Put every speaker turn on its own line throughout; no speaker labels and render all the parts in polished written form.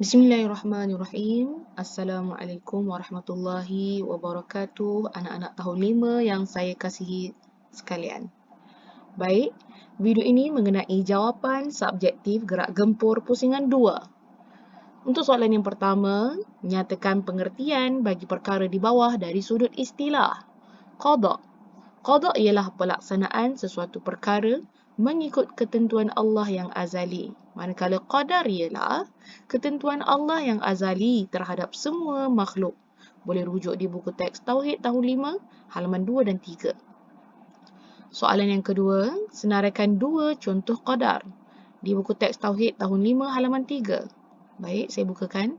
Bismillahirrahmanirrahim. Assalamualaikum warahmatullahi wabarakatuh. Anak-anak tahun 5 yang saya kasihi sekalian. Baik, video ini mengenai jawapan subjektif gerak gempur pusingan 2. Untuk soalan yang pertama, nyatakan pengertian bagi perkara di bawah dari sudut istilah. Qada. Qada ialah pelaksanaan sesuatu perkara mengikut ketentuan Allah yang azali. Manakala qadar ialah ketentuan Allah yang azali terhadap semua makhluk. Boleh rujuk di buku teks Tauhid tahun 5, halaman 2 dan 3. Soalan yang kedua, senaraikan 2 contoh qadar di buku teks Tauhid tahun 5, halaman 3. Baik, saya bukakan.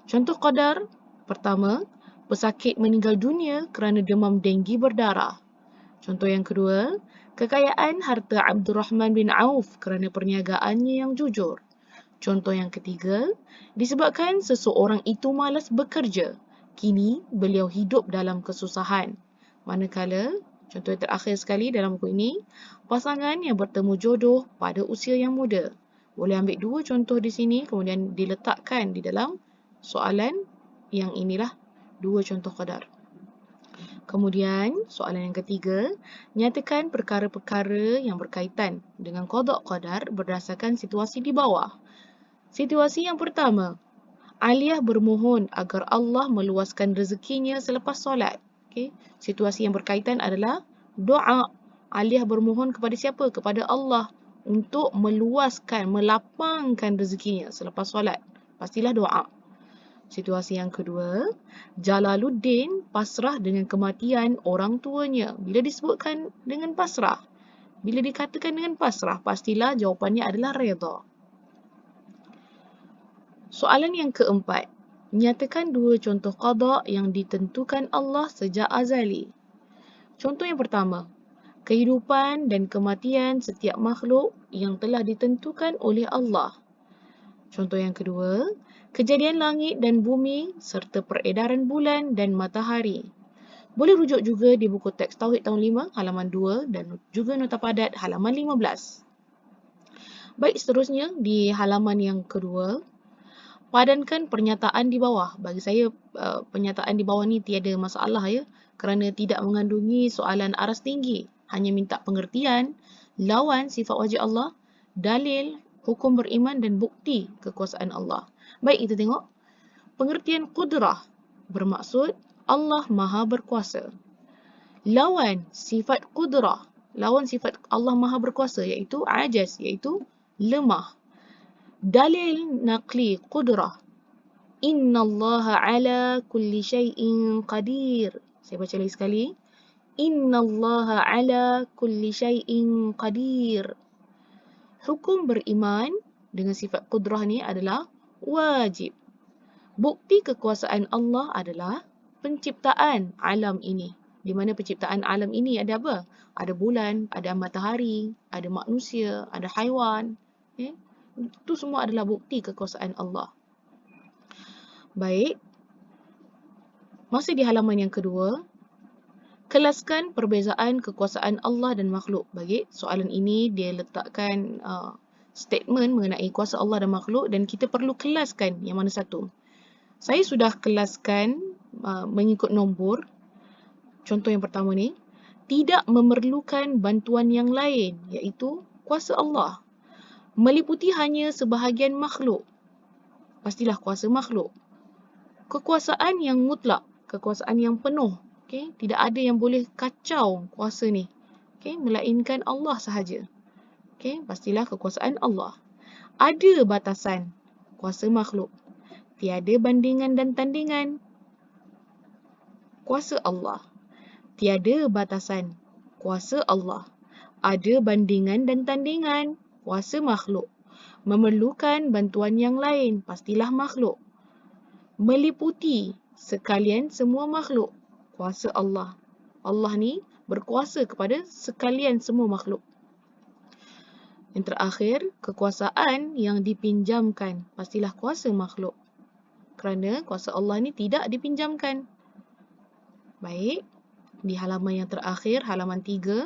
Contoh qadar pertama, pesakit meninggal dunia kerana demam denggi berdarah. Contoh yang kedua, kekayaan harta Abdurrahman bin Auf kerana perniagaannya yang jujur. Contoh yang ketiga, disebabkan seseorang itu malas bekerja, kini beliau hidup dalam kesusahan. Manakala, contoh yang terakhir sekali dalam buku ini, pasangan yang bertemu jodoh pada usia yang muda. Boleh ambil 2 contoh di sini, kemudian diletakkan di dalam soalan yang inilah 2 contoh qadar. Kemudian, soalan yang ketiga, nyatakan perkara-perkara yang berkaitan dengan qada qadar berdasarkan situasi di bawah. Situasi yang pertama, Aliyah bermohon agar Allah meluaskan rezekinya selepas solat. Okay. Situasi yang berkaitan adalah doa. Aliyah bermohon kepada siapa? Kepada Allah untuk meluaskan, melapangkan rezekinya selepas solat. Pastilah doa. Situasi yang kedua, Jalaluddin pasrah dengan kematian orang tuanya. Bila disebutkan dengan pasrah, bila dikatakan dengan pasrah, pastilah jawapannya adalah redha. Soalan yang keempat, nyatakan 2 contoh qada yang ditentukan Allah sejak azali. Contoh yang pertama, kehidupan dan kematian setiap makhluk yang telah ditentukan oleh Allah. Contoh yang kedua, kejadian langit dan bumi serta peredaran bulan dan matahari. Boleh rujuk juga di buku teks Tauhid tahun 5, halaman 2 dan juga nota padat halaman 15. Baik, seterusnya di halaman yang kedua, padankan pernyataan di bawah. Bagi saya, pernyataan di bawah ni tiada masalah ya, kerana tidak mengandungi soalan aras tinggi. Hanya minta pengertian, lawan sifat wajib Allah, dalil, hukum beriman dan bukti kekuasaan Allah. Baik, kita tengok. Pengertian qudrah bermaksud Allah Maha Berkuasa. Lawan sifat qudrah, lawan sifat Allah Maha Berkuasa iaitu ajaz, iaitu lemah. Dalil naqli qudrah, innallaha ala kulli syai'in qadir. Saya baca lagi sekali. Innallaha ala kulli syai'in qadir. Hukum beriman dengan sifat qudrah ni adalah wajib. Bukti kekuasaan Allah adalah penciptaan alam ini. Di mana penciptaan alam ini ada apa? Ada bulan, ada matahari, ada manusia, ada haiwan. Itu semua adalah bukti kekuasaan Allah. Baik. Masih di halaman yang kedua, kelaskan perbezaan kekuasaan Allah dan makhluk. Bagi soalan ini, dia letakkan statement mengenai kuasa Allah dan makhluk dan kita perlu kelaskan yang mana satu. Saya sudah kelaskan mengikut nombor. Contoh yang pertama ni, tidak memerlukan bantuan yang lain, iaitu kuasa Allah. Meliputi hanya sebahagian makhluk. Pastilah kuasa makhluk. Kekuasaan yang mutlak, kekuasaan yang penuh. Okay? Tidak ada yang boleh kacau kuasa ni. Okay? Melainkan Allah sahaja. Okay? Pastilah kekuasaan Allah. Ada batasan kuasa makhluk. Tiada bandingan dan tandingan kuasa Allah. Tiada batasan kuasa Allah. Ada bandingan dan tandingan kuasa makhluk. Memerlukan bantuan yang lain, pastilah makhluk. Meliputi sekalian semua makhluk, kuasa Allah. Allah ni berkuasa kepada sekalian semua makhluk. Yang terakhir, kekuasaan yang dipinjamkan, pastilah kuasa makhluk. Kerana kuasa Allah ni tidak dipinjamkan. Baik, di halaman yang terakhir, halaman 3,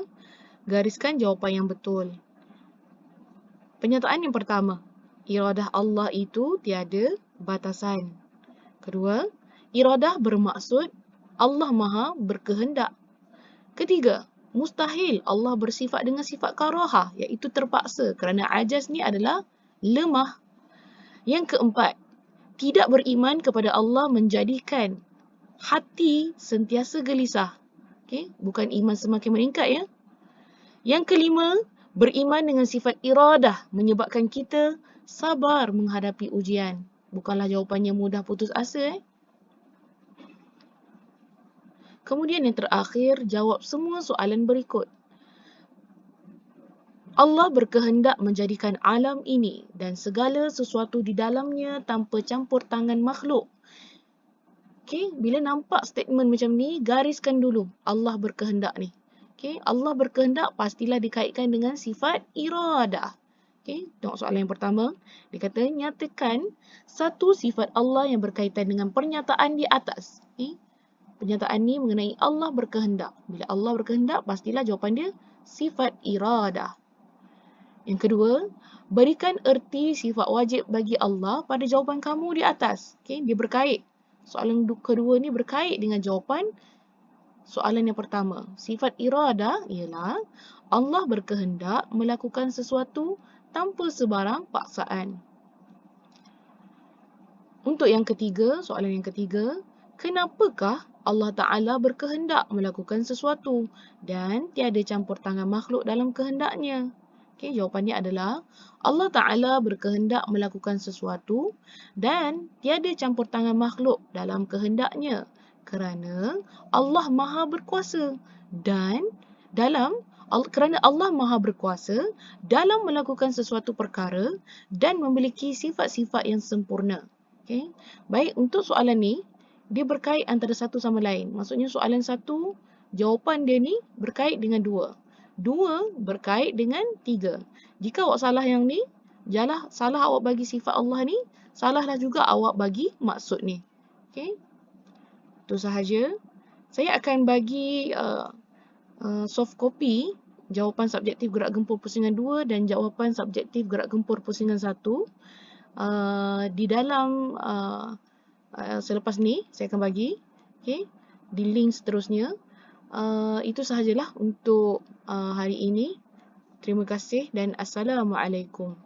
gariskan jawapan yang betul. Pernyataan yang pertama, iradah Allah itu tiada batasan. Kedua, iradah bermaksud Allah Maha berkehendak. Ketiga, mustahil Allah bersifat dengan sifat karahah, iaitu terpaksa, kerana ajaz ni adalah lemah. Yang keempat, tidak beriman kepada Allah menjadikan hati sentiasa gelisah. Bukan iman semakin meningkat ya. Yang kelima, beriman dengan sifat iradah menyebabkan kita sabar menghadapi ujian. Bukanlah jawapannya mudah putus asa. Kemudian yang terakhir, jawab semua soalan berikut. Allah berkehendak menjadikan alam ini dan segala sesuatu di dalamnya tanpa campur tangan makhluk. Bila nampak statement macam ni, gariskan dulu Allah berkehendak ni. Allah berkehendak pastilah dikaitkan dengan sifat iradah. Tengok soalan yang pertama. Dia kata, nyatakan satu sifat Allah yang berkaitan dengan pernyataan di atas. Pernyataan ni mengenai Allah berkehendak. Bila Allah berkehendak, pastilah jawapan dia sifat iradah. Yang kedua, berikan erti sifat wajib bagi Allah pada jawapan kamu di atas. Dia berkait. Soalan kedua ni berkait dengan jawapan soalan yang pertama. Sifat iradah ialah Allah berkehendak melakukan sesuatu tanpa sebarang paksaan. Untuk yang ketiga, soalan yang ketiga, kenapakah Allah Ta'ala berkehendak melakukan sesuatu dan tiada campur tangan makhluk dalam kehendaknya? Jawapannya adalah Allah Ta'ala berkehendak melakukan sesuatu dan tiada campur tangan makhluk dalam kehendaknya kerana Allah Maha berkuasa kerana Allah Maha berkuasa dalam melakukan sesuatu perkara dan memiliki sifat-sifat yang sempurna. Baik, untuk soalan ni, dia berkait antara satu sama lain. Maksudnya soalan satu, jawapan dia ni berkait dengan dua. Dua berkait dengan tiga. Jika awak salah yang ni, salah awak bagi sifat Allah ni, salahlah juga awak bagi maksud ni. Itu sahaja. Saya akan bagi soft copy jawapan subjektif gerak gempur pusingan 2 dan jawapan subjektif gerak gempur pusingan 1 di dalam selepas ni saya akan bagi di link seterusnya. Itu sahajalah untuk hari ini. Terima kasih dan Assalamualaikum.